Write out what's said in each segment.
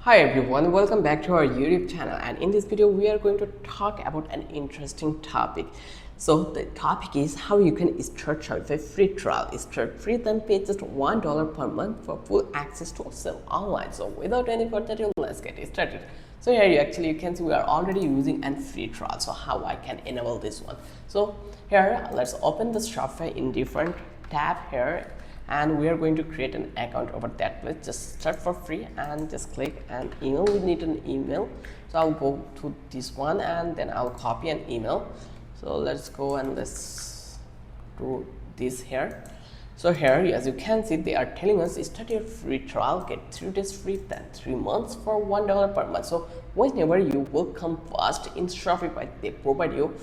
Hi everyone, welcome back to our YouTube channel, and in this video we are going to talk about an interesting topic. So the topic is how you can start Shopify free trial. Start free, then pay just $1 per month for full access to sell online. So without any further ado, let's get started. So here you can see we are already using a free trial. So how I can enable this one. So here let's open the Shopify in different tab here, and we are going to create an account over that place. Just start for free and just click an email. We need an email, so I'll go to this one and then I'll copy an email. So let's go and let's do this here. So here, as you can see, they are telling us start your free trial, get 3 days free, then 3 months for $1 per month. So whenever you will come first in Shopify, they provide you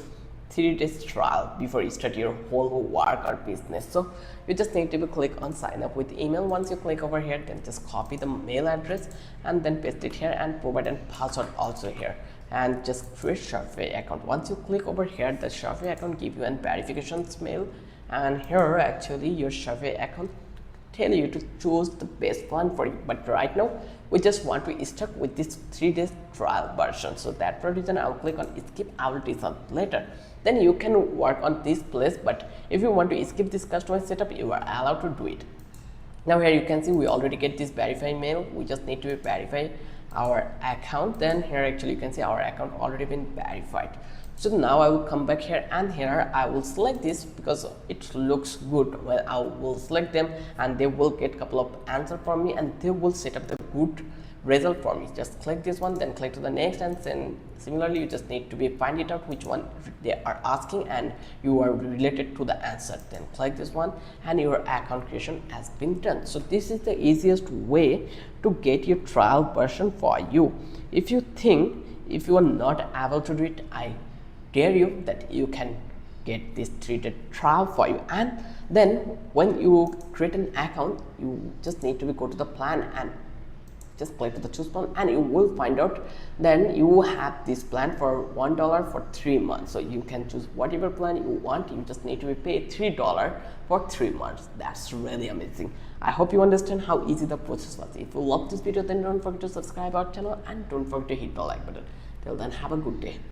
3 days trial before you start your whole work or business. So you just need to click on sign up with email. Once you click over here, then just copy the mail address and then paste it here and provide a password also here, and just create Shopify account. Once you click over here, the Shopify account give you a verifications mail, and here actually your Shopify account tell you to choose the best plan for you. But right now we just want to stuck with this 3 days trial version, so that for reason I'll click on skip. I will do some later, then you can work on this place. But if you want to skip this customized setup, you are allowed to do it. Now here you can see we already get this verify mail. We just need to verify our account. Then here actually you can see our account already been verified. So now I will come back here, and here I will select this because it looks good. Well, I will select them and they will get couple of answer from me, and they will set up the good result for me. Just click this one, then click to the next, and then similarly you just need to be find it out which one they are asking and you are related to the answer. Then click this one and your account creation has been done. So this is the easiest way to get your trial version for you. If you are not able to do it, I dare you that you can get this 3-day trial for you. And then when you create an account, you just need to go to the plan and just click to the choose plan, and you will find out then you have this plan for $1 for 3 months. So you can choose whatever plan you want. You just need to pay $3 for 3 months. That's really amazing. I hope you understand how easy the process was. If you love this video, then don't forget to subscribe our channel and don't forget to hit the like button. Till then, have a good day.